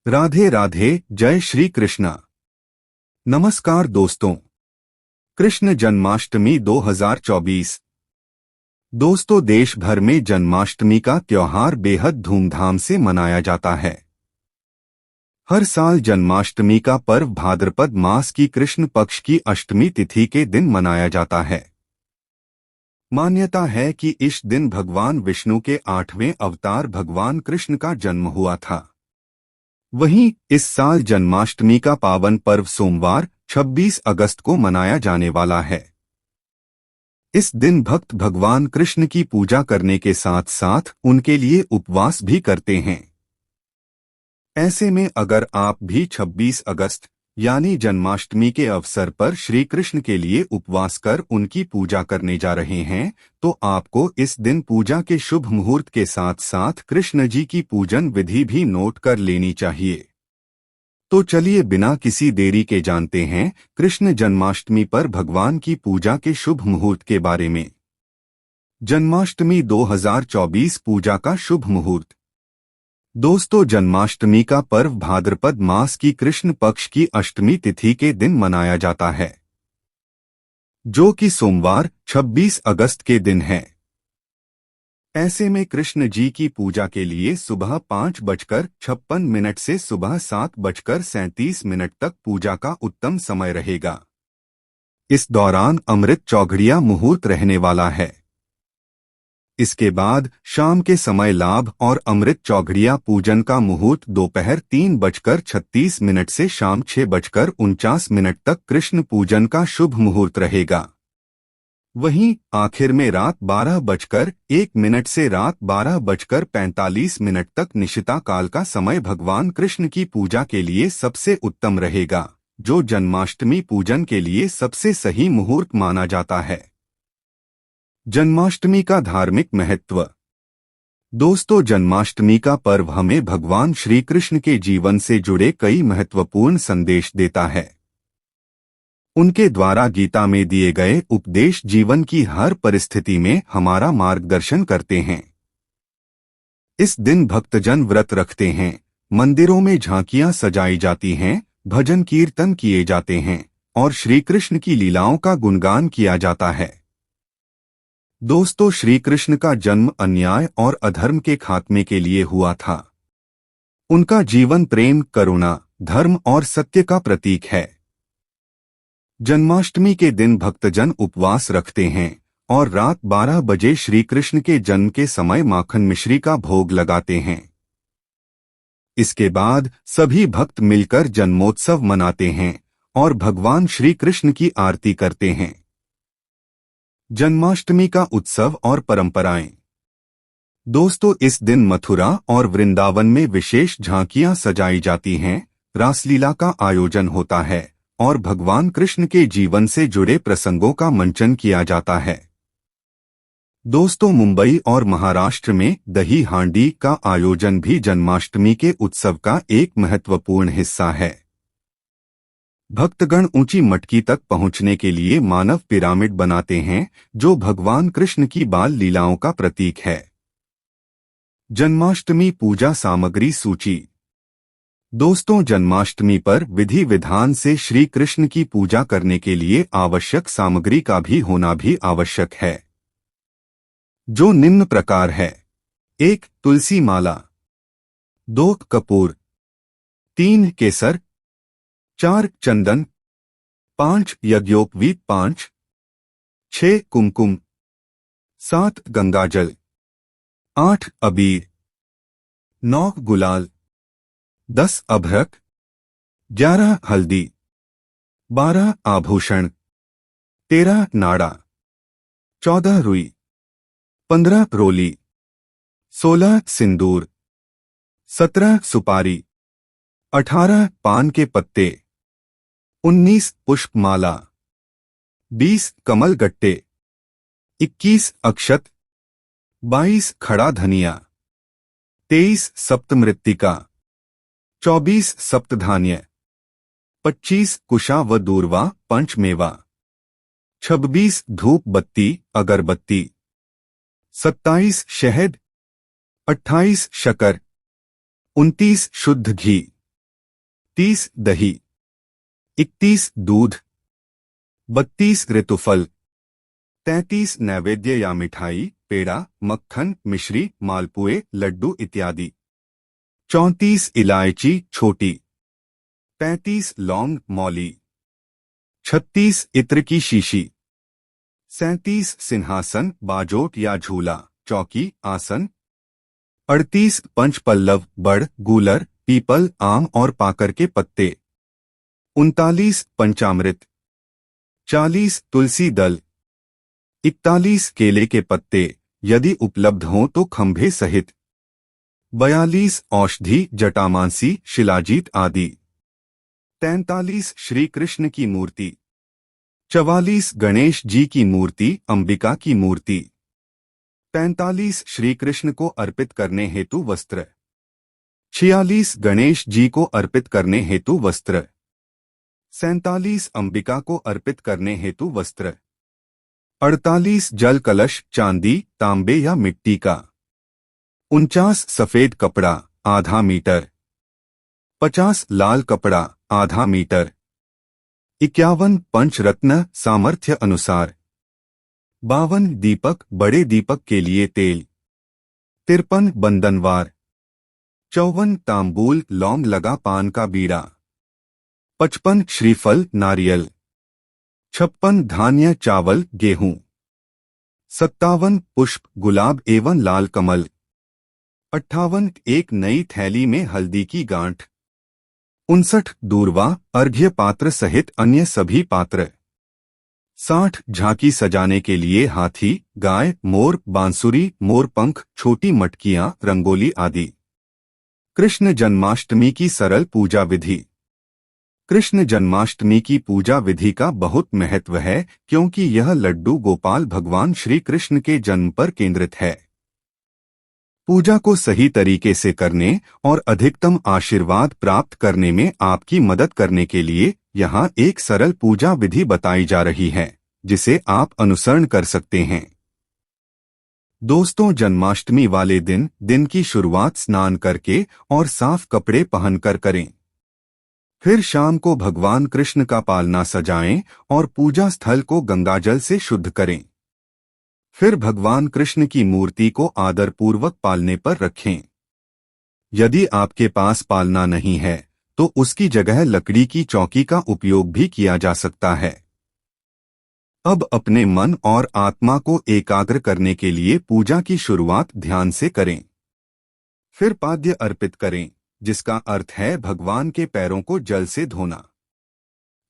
राधे राधे। जय श्री कृष्णा। नमस्कार दोस्तों। कृष्ण जन्माष्टमी 2024। दोस्तों, देश भर में जन्माष्टमी का त्योहार बेहद धूमधाम से मनाया जाता है। हर साल जन्माष्टमी का पर्व भाद्रपद मास की कृष्ण पक्ष की अष्टमी तिथि के दिन मनाया जाता है। मान्यता है कि इस दिन भगवान विष्णु के 8वें अवतार भगवान कृष्ण का जन्म हुआ था। वहीं इस साल जन्माष्टमी का पावन पर्व सोमवार 26 अगस्त को मनाया जाने वाला है। इस दिन भक्त भगवान कृष्ण की पूजा करने के साथ साथ उनके लिए उपवास भी करते हैं। ऐसे में अगर आप भी 26 अगस्त यानी जन्माष्टमी के अवसर पर श्री कृष्ण के लिए उपवास कर उनकी पूजा करने जा रहे हैं, तो आपको इस दिन पूजा के शुभ मुहूर्त के साथ साथ कृष्ण जी की पूजन विधि भी नोट कर लेनी चाहिए। तो चलिए बिना किसी देरी के जानते हैं कृष्ण जन्माष्टमी पर भगवान की पूजा के शुभ मुहूर्त के बारे में। जन्माष्टमी 2024 पूजा का शुभ मुहूर्त। दोस्तों, जन्माष्टमी का पर्व भाद्रपद मास की कृष्ण पक्ष की अष्टमी तिथि के दिन मनाया जाता है, जो कि सोमवार 26 अगस्त के दिन है। ऐसे में कृष्ण जी की पूजा के लिए सुबह 5:56 से सुबह 7:37 तक पूजा का उत्तम समय रहेगा। इस दौरान अमृत चौघड़िया मुहूर्त रहने वाला है। इसके बाद शाम के समय लाभ और अमृत चौघड़िया पूजन का मुहूर्त दोपहर 3:36 से शाम 6:49 तक कृष्ण पूजन का शुभ मुहूर्त रहेगा। वहीं आखिर में रात 12:01 से रात 12:45 तक निशिता काल का समय भगवान कृष्ण की पूजा के लिए सबसे उत्तम रहेगा, जो जन्माष्टमी पूजन के लिए सबसे सही मुहूर्त माना जाता है। जन्माष्टमी का धार्मिक महत्व। दोस्तों, जन्माष्टमी का पर्व हमें भगवान श्री कृष्ण के जीवन से जुड़े कई महत्वपूर्ण संदेश देता है। उनके द्वारा गीता में दिए गए उपदेश जीवन की हर परिस्थिति में हमारा मार्गदर्शन करते हैं। इस दिन भक्तजन व्रत रखते हैं, मंदिरों में झांकियां सजाई जाती हैं, भजन कीर्तन किए जाते हैं और श्री कृष्ण की लीलाओं का गुणगान किया जाता है। दोस्तों, श्री कृष्ण का जन्म अन्याय और अधर्म के खात्मे के लिए हुआ था। उनका जीवन प्रेम, करुणा, धर्म और सत्य का प्रतीक है। जन्माष्टमी के दिन भक्तजन उपवास रखते हैं और रात 12 बजे श्री कृष्ण के जन्म के समय माखन मिश्री का भोग लगाते हैं। इसके बाद सभी भक्त मिलकर जन्मोत्सव मनाते हैं और भगवान श्री कृष्ण की आरती करते हैं। जन्माष्टमी का उत्सव और परंपराएं। दोस्तों, इस दिन मथुरा और वृंदावन में विशेष झांकियां सजाई जाती हैं, रासलीला का आयोजन होता है और भगवान कृष्ण के जीवन से जुड़े प्रसंगों का मंचन किया जाता है। दोस्तों, मुंबई और महाराष्ट्र में दही हांडी का आयोजन भी जन्माष्टमी के उत्सव का एक महत्वपूर्ण हिस्सा है। भक्तगण ऊंची मटकी तक पहुंचने के लिए मानव पिरामिड बनाते हैं, जो भगवान कृष्ण की बाल लीलाओं का प्रतीक है। जन्माष्टमी पूजा सामग्री सूची। दोस्तों, जन्माष्टमी पर विधि विधान से श्री कृष्ण की पूजा करने के लिए आवश्यक सामग्री का भी होना भी आवश्यक है, जो निम्न प्रकार है। 1. तुलसी माला। 2. कपूर। 3. केसर। 4. चंदन। 5. यज्ञोपवीत 5। 6. कुमकुम। 7. गंगाजल। 8. अबीर। 9. गुलाल। 10. अभ्रक। 11. हल्दी। 12. आभूषण। 13. नाड़ा। 14. रुई। 15. रोली। 16. सिंदूर। 17. सुपारी। 18. पान के पत्ते। 19. पुष्पमाला। 20. कमल गट्टे। 21. अक्षत। 22. खड़ा धनिया। 23. सप्तमृत्तिका। 24. सप्तधान्य। 25. कुशा व दूर्वा पंचमेवा। 26. धूप बत्ती अगरबत्ती। 27. शहद। 28. शक्कर। 29. शुद्ध घी। 30 दही, 31 दूध, 32 ऋतुफल, 33 नैवेद्य या मिठाई, पेड़ा, मक्खन, मिश्री, मालपुए, लड्डू इत्यादि, 34 इलायची छोटी, 35 लौंग मौली, 36 इत्र की शीशी, 37 सिंहासन, बाजोट या झूला, चौकी, आसन, 38 पंचपल्लव, बड़, गूलर, पीपल, आम और पाकर के पत्ते, 39 पंचामृत, 40 तुलसी दल, 41 केले के पत्ते यदि उपलब्ध हों तो खंभे सहित, 42 औषधि, जटामांसी, शिलाजीत आदि, 43 श्री कृष्ण की मूर्ति, 44 गणेश जी की मूर्ति, अंबिका की मूर्ति, 45 श्री कृष्ण को अर्पित करने हेतु वस्त्र, 46 गणेश जी को अर्पित करने हेतु वस्त्र, 47 अंबिका को अर्पित करने हेतु वस्त्र, 48 जल कलश चांदी, तांबे या मिट्टी का, 49 सफेद कपड़ा आधा मीटर, 50 लाल कपड़ा आधा मीटर, 51 पंचरत्न सामर्थ्य अनुसार, 52 दीपक बड़े दीपक के लिए तेल, 53 बंधनवार, 54 तांबूल लौंग लगा पान का बीड़ा, 55 श्रीफल नारियल, 56 धान्य चावल गेहूं, 57 पुष्प गुलाब एवं लाल कमल, 58 एक नई थैली में हल्दी की गांठ, 59 दूरवा अर्घ्य पात्र सहित अन्य सभी पात्र, 60 झांकी सजाने के लिए हाथी, गाय, मोर, बांसुरी, मोरपंख, छोटी मटकियां, रंगोली आदि। कृष्ण जन्माष्टमी की सरल पूजा विधि। कृष्ण जन्माष्टमी की पूजा विधि का बहुत महत्व है क्योंकि यह लड्डू गोपाल भगवान श्री कृष्ण के जन्म पर केंद्रित है। पूजा को सही तरीके से करने और अधिकतम आशीर्वाद प्राप्त करने में आपकी मदद करने के लिए यहाँ एक सरल पूजा विधि बताई जा रही है जिसे आप अनुसरण कर सकते हैं। दोस्तों, जन्माष्टमी वाले दिन की शुरुआत स्नान करके और साफ कपड़े पहनकर करें। फिर शाम को भगवान कृष्ण का पालना सजाएं और पूजा स्थल को गंगाजल से शुद्ध करें। फिर भगवान कृष्ण की मूर्ति को आदरपूर्वक पालने पर रखें। यदि आपके पास पालना नहीं है तो उसकी जगह लकड़ी की चौकी का उपयोग भी किया जा सकता है। अब अपने मन और आत्मा को एकाग्र करने के लिए पूजा की शुरुआत ध्यान से करें। फिर पाद्य अर्पित करें, जिसका अर्थ है भगवान के पैरों को जल से धोना।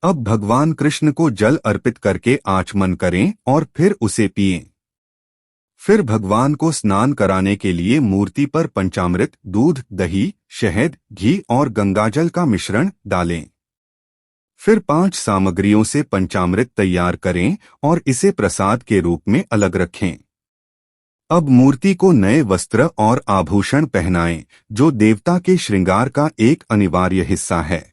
अब भगवान कृष्ण को जल अर्पित करके आचमन करें और फिर उसे पिएं। फिर भगवान को स्नान कराने के लिए मूर्ति पर पंचामृत, दूध, दही, शहद, घी और गंगाजल का मिश्रण डालें। फिर 5 सामग्रियों से पंचामृत तैयार करें और इसे प्रसाद के रूप में अलग रखें। अब मूर्ति को नए वस्त्र और आभूषण पहनाएं, जो देवता के श्रृंगार का एक अनिवार्य हिस्सा है।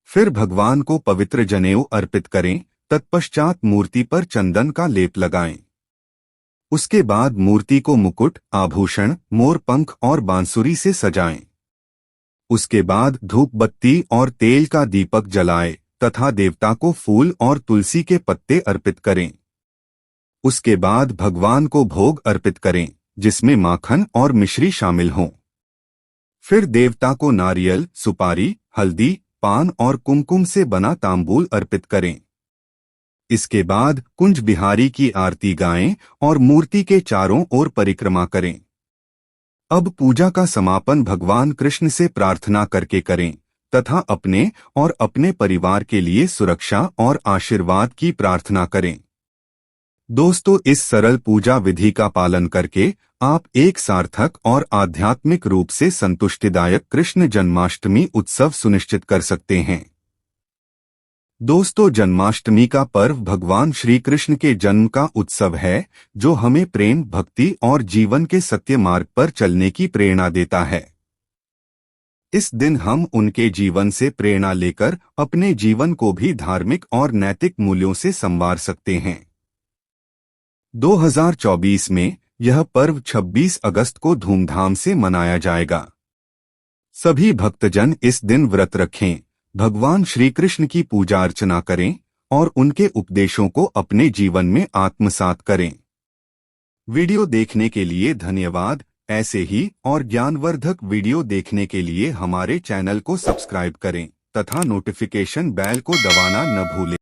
फिर भगवान को पवित्र जनेऊ अर्पित करें, तत्पश्चात मूर्ति पर चंदन का लेप लगाएं। उसके बाद मूर्ति को मुकुट, आभूषण, मोरपंख और बांसुरी से सजाएं। उसके बाद धूप बत्ती और तेल का दीपक जलाएं तथा देवता को फूल और तुलसी के पत्ते अर्पित करें। उसके बाद भगवान को भोग अर्पित करें, जिसमें माखन और मिश्री शामिल हों। फिर देवता को नारियल, सुपारी, हल्दी, पान और कुमकुम से बना तांबूल अर्पित करें। इसके बाद कुंज बिहारी की आरती गाएं और मूर्ति के चारों ओर परिक्रमा करें। अब पूजा का समापन भगवान कृष्ण से प्रार्थना करके करें तथा अपने और अपने परिवार के लिए सुरक्षा और आशीर्वाद की प्रार्थना करें। दोस्तों, इस सरल पूजा विधि का पालन करके आप एक सार्थक और आध्यात्मिक रूप से संतुष्टिदायक कृष्ण जन्माष्टमी उत्सव सुनिश्चित कर सकते हैं। दोस्तों, जन्माष्टमी का पर्व भगवान श्री कृष्ण के जन्म का उत्सव है, जो हमें प्रेम, भक्ति और जीवन के सत्य मार्ग पर चलने की प्रेरणा देता है। इस दिन हम उनके जीवन से प्रेरणा लेकर अपने जीवन को भी धार्मिक और नैतिक मूल्यों से संवार सकते हैं। 2024 में यह पर्व 26 अगस्त को धूमधाम से मनाया जाएगा। सभी भक्तजन इस दिन व्रत रखें, भगवान श्री कृष्ण की पूजा अर्चना करें और उनके उपदेशों को अपने जीवन में आत्मसात करें। वीडियो देखने के लिए धन्यवाद। ऐसे ही और ज्ञानवर्धक वीडियो देखने के लिए हमारे चैनल को सब्सक्राइब करें तथा नोटिफिकेशन बेल को दबाना न भूलें।